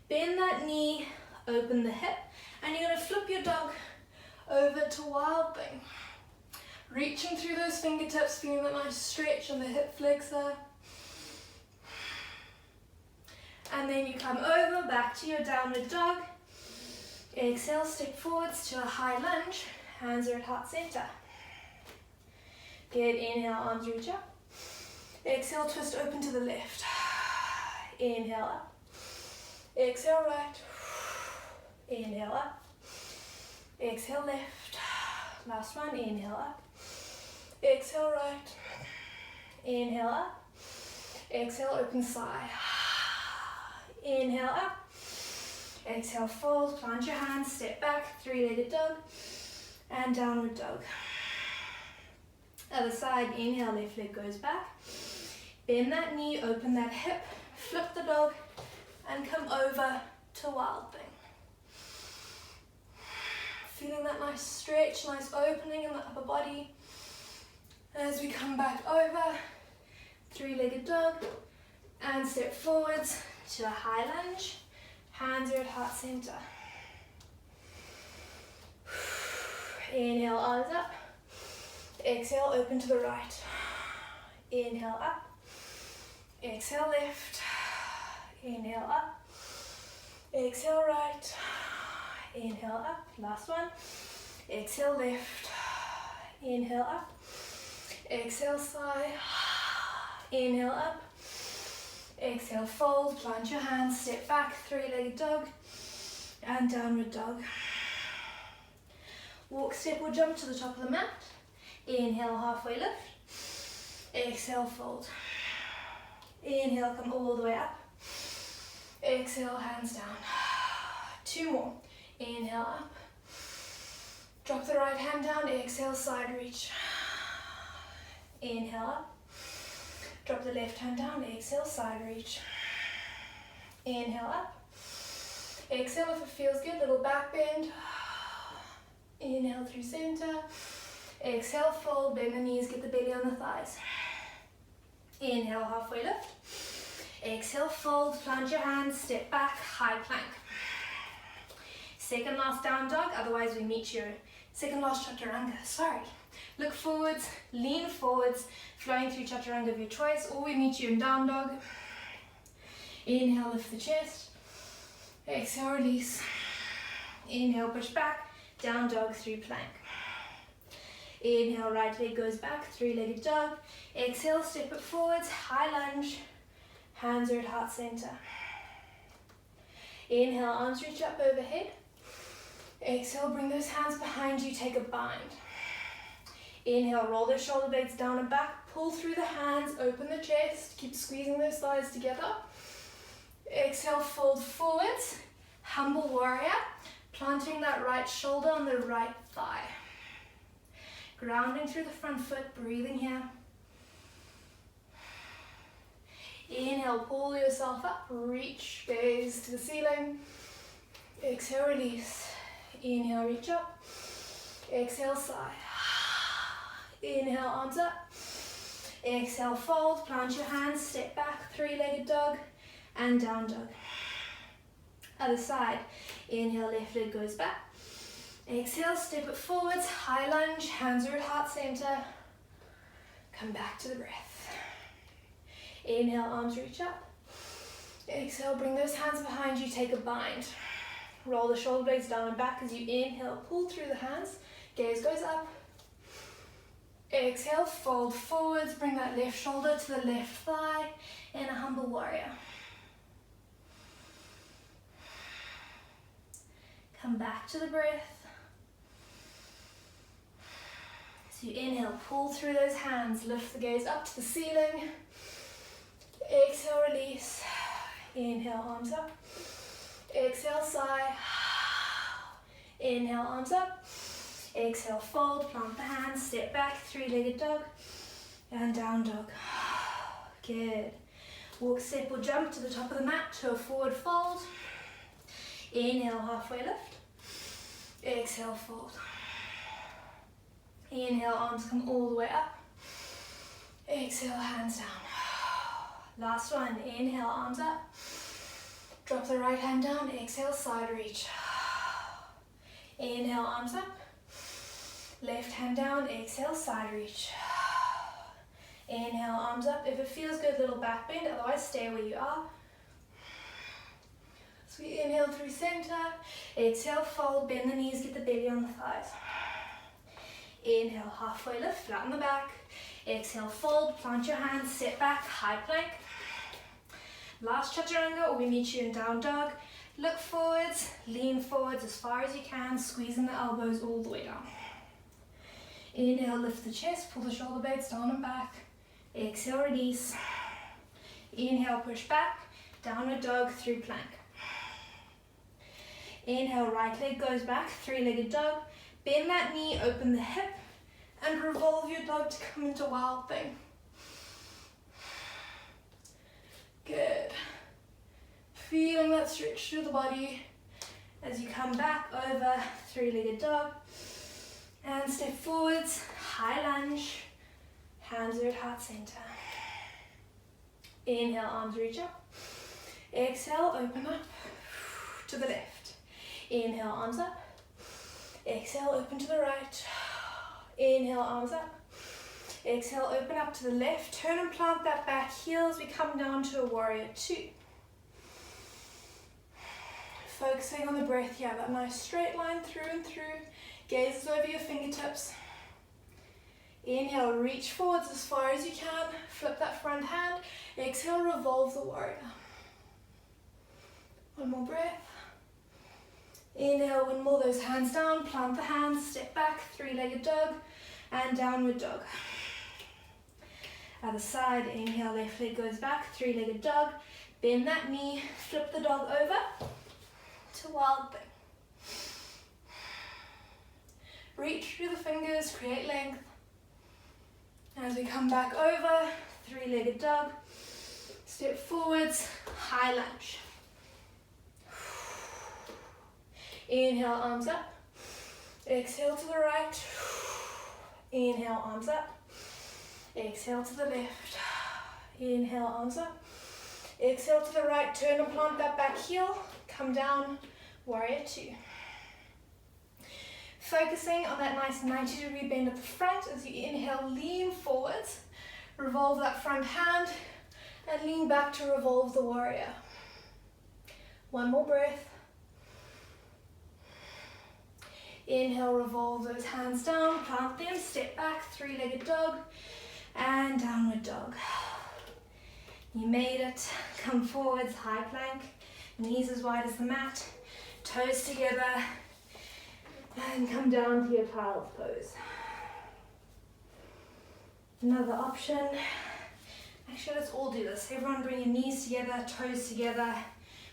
Bend that knee, open the hip, and you're going to flip your dog over to wild thing. Reaching through those fingertips, feeling that nice stretch on the hip flexor. And then you come over, back to your downward dog. Exhale, step forwards to a high lunge. Hands are at heart center. Good, inhale, arms reach up. Exhale, twist open to the left. Inhale up. Exhale, right. Inhale up. Exhale, left. Last one, inhale up. Exhale, right. Inhale up. Exhale, open sigh. Inhale up. Exhale, fold, plant your hands, step back, three-legged dog, and downward dog. Other side, inhale, left leg goes back. Bend that knee, open that hip, flip the dog, and come over to wild thing. Feeling that nice stretch, nice opening in the upper body. As we come back over, three-legged dog, and step forwards to a high lunge. Hands are at heart center. Inhale, arms up. Exhale, open to the right. Inhale, up. Exhale, left. Inhale, up. Exhale, right. Inhale, up. Last one. Exhale, left. Inhale, up. Exhale, sigh. Inhale, up. Exhale, fold, plant your hands, step back, three-legged dog, and downward dog. Walk, step, or jump to the top of the mat. Inhale, halfway lift. Exhale, fold. Inhale, come all the way up. Exhale, hands down. Two more. Inhale, up. Drop the right hand down, exhale, side reach. Inhale, up. Drop the left hand down, exhale, side reach. Inhale, up. Exhale if it feels good, little back bend. Inhale through center. Exhale, fold, bend the knees, get the belly on the thighs. Inhale, halfway lift. Exhale, fold, plant your hands, step back, high plank. Second last down dog, otherwise we meet your second last chaturanga, sorry. Look forwards, lean forwards, flowing through chaturanga of your choice, or we meet you in down dog. Inhale, lift the chest. Exhale, release. Inhale, push back, down dog through plank. Inhale, right leg goes back, three-legged dog. Exhale, step it forwards, high lunge. Hands are at heart center. Inhale, arms reach up overhead. Exhale, bring those hands behind you, take a bind. Inhale, roll those shoulder blades down and back, pull through the hands, open the chest, keep squeezing those thighs together. Exhale, fold forwards, humble warrior, planting that right shoulder on the right thigh. Grounding through the front foot, breathing here. Inhale, pull yourself up, reach, gaze to the ceiling. Exhale, release. Inhale, reach up. Exhale, sigh. Inhale, arms up. Exhale, fold, plant your hands, step back, three-legged dog, and down dog. Other side. Inhale, left leg goes back. Exhale, step it forwards, high lunge, hands are at heart center. Come back to the breath. Inhale, arms reach up. Exhale, bring those hands behind you, take a bind. Roll the shoulder blades down and back as you inhale, pull through the hands, gaze goes up. Exhale, fold forwards, bring that left shoulder to the left thigh in a humble warrior. Come back to the breath. So you inhale, pull through those hands, lift the gaze up to the ceiling. Exhale, release. Inhale, arms up. Exhale, sigh. Inhale, arms up. Exhale, fold, plant the hands, step back, three-legged dog, and down dog. Good. Walk, step or jump to the top of the mat to a forward fold. Inhale, halfway lift. Exhale, fold. Inhale, arms come all the way up. Exhale, hands down. Last one. Inhale, arms up. Drop the right hand down. Exhale, side reach. Inhale, arms up. Left hand down. Exhale, side reach. Inhale, arms up. If it feels good, little back bend. Otherwise, stay where you are. So we inhale through center. Exhale, fold. Bend the knees. Get the belly on the thighs. Inhale, halfway lift, flatten the back. Exhale, fold, plant your hands, step back, high plank. Last chaturanga, we meet you in down dog. Look forwards, lean forwards as far as you can, squeezing the elbows all the way down. Inhale, lift the chest, pull the shoulder blades down and back. Exhale, release. Inhale, push back, downward dog through plank. Inhale, right leg goes back, three-legged dog. Bend that knee, open the hip, and revolve your dog to come into wild thing. Good. Feeling that stretch through the body as you come back over, three-legged dog. And step forwards, high lunge, hands are at heart center. Inhale, arms reach up. Exhale, open up to the left. Inhale, arms up. Exhale, open to the right. Inhale, arms up. Exhale, open up to the left. Turn and plant that back heel as we come down to a warrior two. Focusing on the breath here, that nice straight line through and through. Gaze over your fingertips. Inhale, reach forwards as far as you can. Flip that front hand. Exhale, revolve the warrior. One more breath. Inhale, windmill those hands down, plant the hands, step back, three-legged dog, and downward dog. Other side, inhale, left leg goes back, three-legged dog, bend that knee, flip the dog over to wild thing. Reach through the fingers, create length. As we come back over, three-legged dog, step forwards, high lunge. Inhale, arms up. Exhale to the right. Inhale, arms up. Exhale to the left. Inhale, arms up. Exhale to the right. Turn and plant that back heel. Come down, warrior two. Focusing on that nice 90-degree bend at the front as you inhale, lean forwards. Revolve that front hand and lean back to revolve the warrior. One more breath. Inhale, revolve those hands down, plant them, step back, three-legged dog, and downward dog. You made it. Come forwards, high plank, knees as wide as the mat, toes together, and come down to your child's pose. Another option. Actually, let's all do this. Everyone bring your knees together, toes together,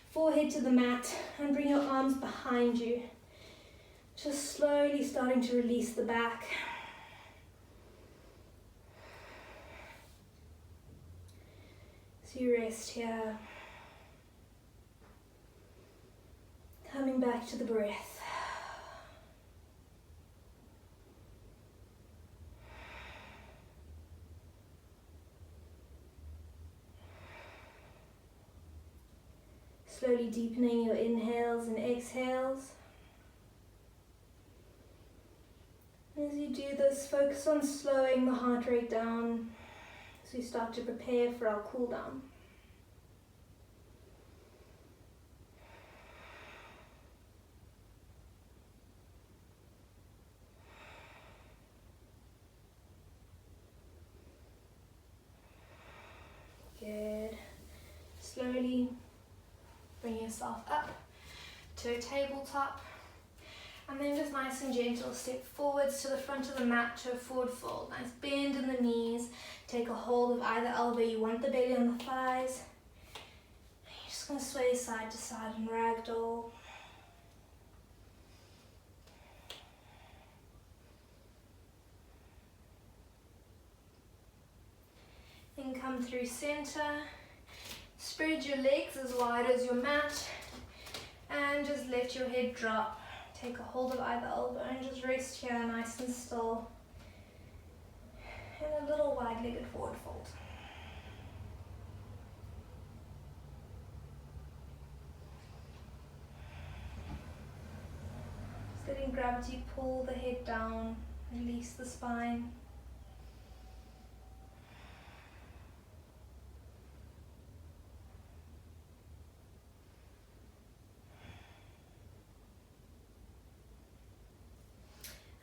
forehead to the mat, and bring your arms behind you. Just slowly starting to release the back. So So you rest here. Coming back to the breath. Slowly deepening your inhales and exhales. As you do this, focus on slowing the heart rate down as we start to prepare for our cool down. Good. Slowly bring yourself up to a tabletop. And then just nice and gentle, step forwards to the front of the mat to a forward fold. Nice bend in the knees. Take a hold of either elbow. You want the belly on the thighs. You're just going to sway side to side and ragdoll. Then come through center. Spread your legs as wide as your mat. And just let your head drop. Take a hold of either elbow and just rest here nice and still. And a little wide-legged forward fold. Just letting gravity pull the head down, release the spine.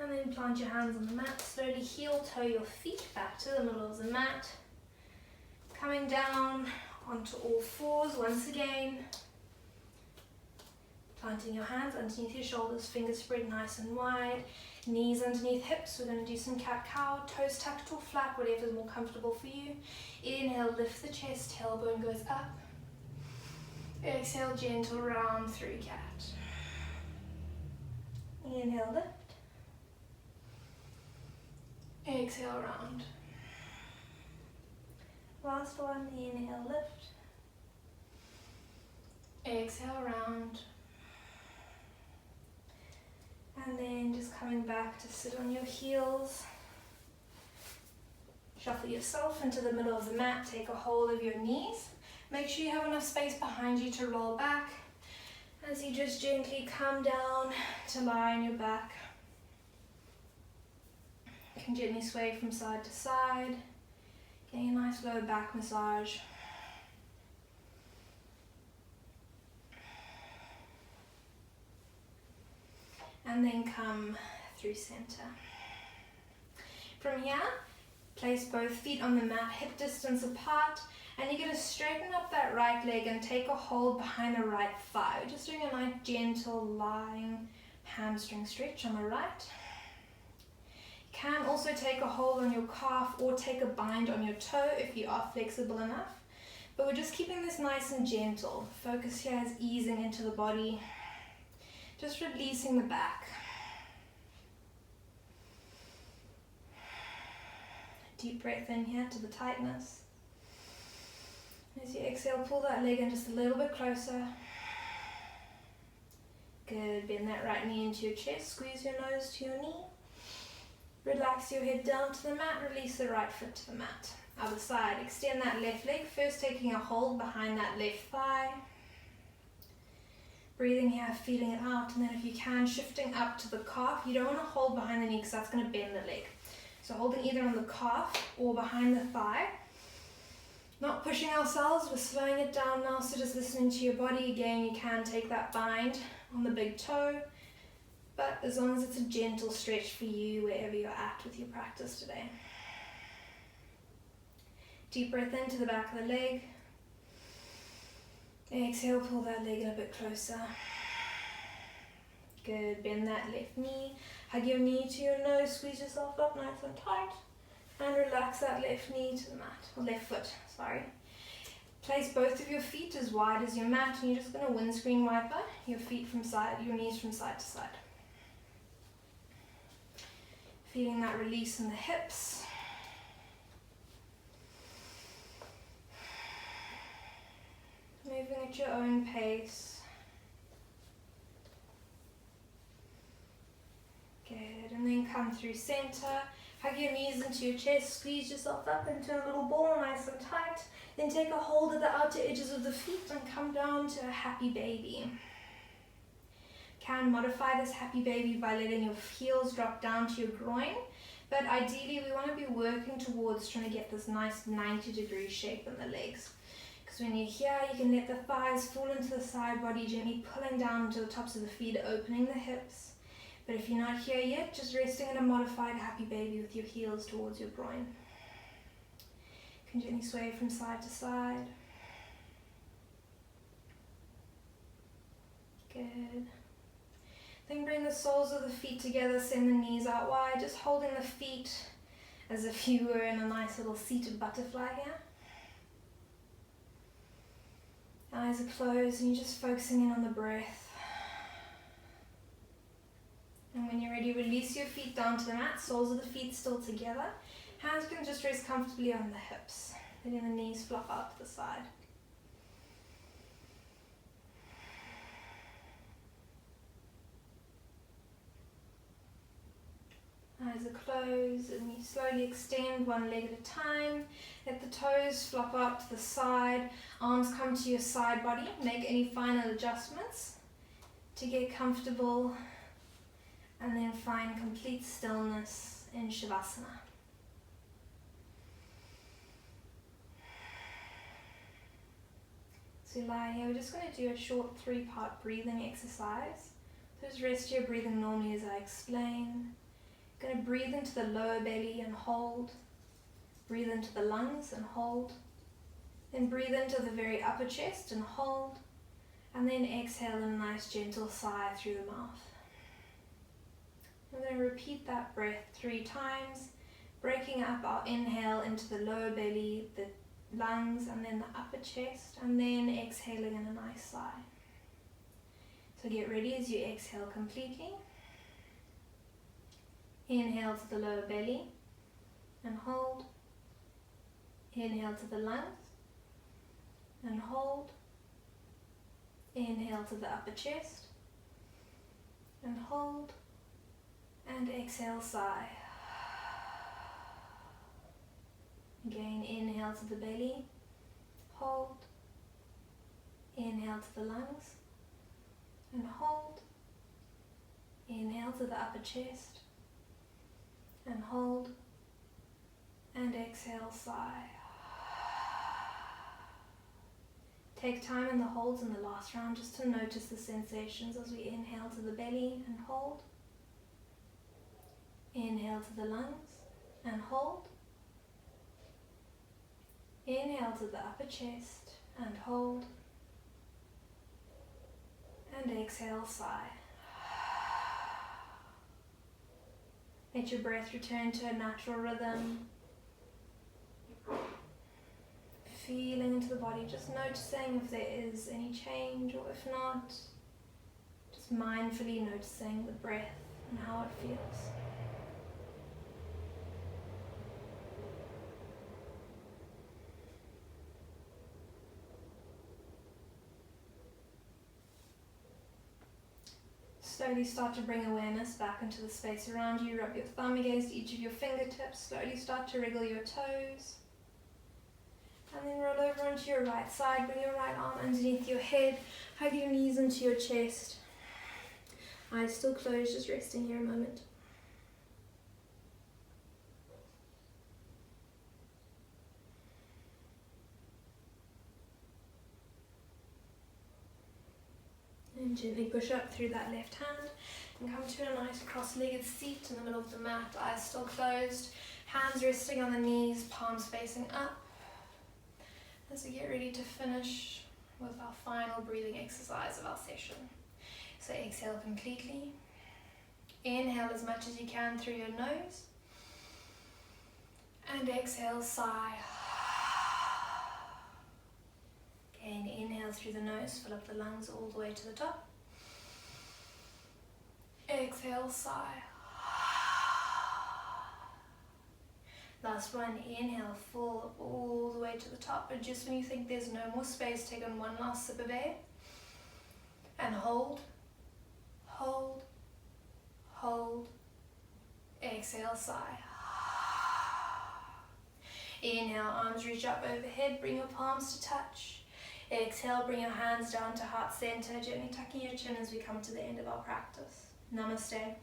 And then plant your hands on the mat, slowly heel toe your feet back to the middle of the mat. Coming down onto all fours once again. Planting your hands underneath your shoulders, fingers spread nice and wide. Knees underneath hips, we're going to do some cat-cow, toes tucked or flat, whatever is more comfortable for you. Inhale, lift the chest, tailbone goes up. Exhale, gentle round through cat. Inhale, lift. Exhale, round. Last one, inhale, lift. Exhale, round. And then just coming back to sit on your heels. Shuffle yourself into the middle of the mat, take a hold of your knees. Make sure you have enough space behind you to roll back. As you just gently come down to lie on your back. You can gently sway from side to side, getting a nice low back massage. And then come through center. From here, place both feet on the mat, hip distance apart, and you're going to straighten up that right leg and take a hold behind the right thigh. We're just doing a nice gentle lying hamstring stretch on the right. Can also take a hold on your calf or take a bind on your toe if you are flexible enough. But we're just keeping this nice and gentle. Focus here is easing into the body. Just releasing the back. Deep breath in here to the tightness. As you exhale, pull that leg in just a little bit closer. Good, bend that right knee into your chest, squeeze your nose to your knee. Relax your head down to the mat, release the right foot to the mat. Other side, extend that left leg, first taking a hold behind that left thigh. Breathing here, feeling it out, and then if you can, shifting up to the calf. You don't want to hold behind the knee because that's going to bend the leg. So holding either on the calf or behind the thigh. Not pushing ourselves, we're slowing it down now, so just listening to your body. Again, you can take that bind on the big toe. But as long as it's a gentle stretch for you wherever you're at with your practice today. Deep breath into the back of the leg. Exhale, pull that leg in a bit closer. Good, bend that left knee. Hug your knee to your nose, squeeze yourself up nice and tight. And relax that left knee to the mat, or left foot, sorry. Place both of your feet as wide as your mat, and you're just going to windscreen wiper your feet from side, your knees from side to side. Feeling that release in the hips. Moving at your own pace. Good, and then come through center. Hug your knees into your chest, squeeze yourself up into a little ball, nice and tight. Then take a hold of the outer edges of the feet and come down to a happy baby. Can modify this happy baby by letting your heels drop down to your groin, but ideally we want to be working towards trying to get this nice 90-degree shape in the legs. Because when you're here, you can let the thighs fall into the side body, gently pulling down to the tops of the feet, opening the hips. But if you're not here yet, just resting in a modified happy baby with your heels towards your groin. You can gently sway from side to side. Good. Then bring the soles of the feet together, send the knees out wide, just holding the feet as if you were in a nice little seated butterfly here. Eyes are closed and you're just focusing in on the breath. And when you're ready, release your feet down to the mat, soles of the feet still together. Hands can just rest comfortably on the hips, letting the knees flop out to the side. Eyes are closed and you slowly extend one leg at a time. Let the toes flop out to the side, arms come to your side body. Make any final adjustments to get comfortable. And then find complete stillness in Shavasana. So lie here, we're just going to do a short 3-part breathing exercise. So just rest your breathing normally as I explain. Going to breathe into the lower belly and hold. Breathe into the lungs and hold. Then breathe into the very upper chest and hold. And then exhale in a nice gentle sigh through the mouth. We're going to repeat that breath 3 times, breaking up our inhale into the lower belly, the lungs, and then the upper chest, and then exhaling in a nice sigh. So get ready as you exhale completely. Inhale to the lower belly and hold. Inhale to the lungs and hold. Inhale to the upper chest and hold. And exhale, sigh. Again, inhale to the belly, hold. Inhale to the lungs, and hold. Inhale to the upper chest, and hold. And exhale, sigh. Take time in the holds in the last round just to notice the sensations as we inhale to the belly and hold. Inhale to the lungs and hold. Inhale to the upper chest and hold. And exhale, sigh. Let your breath return to a natural rhythm. Feeling into the body, just noticing if there is any change, or if not, just mindfully noticing the breath and how it feels. Slowly start to bring awareness back into the space around you. Rub your thumb against each of your fingertips. Slowly start to wriggle your toes. And then roll over onto your right side. Bring your right arm underneath your head. Hug your knees into your chest. Eyes still closed, just resting here a moment. And gently push up through that left hand and come to a nice cross-legged seat in the middle of the mat. Eyes still closed, hands resting on the knees, palms facing up. As we get ready to finish with our final breathing exercise of our session. So exhale completely. Inhale as much as you can through your nose. And exhale, sigh. Again, inhale through the nose, fill up the lungs all the way to the top. Exhale, sigh. Last one, inhale, full all the way to the top. And just when you think there's no more space, take on one last sip of air. And hold, hold, hold. Exhale, sigh. Inhale, arms reach up overhead, bring your palms to touch. Exhale, bring your hands down to heart center, gently tucking your chin as we come to the end of our practice. Namaste.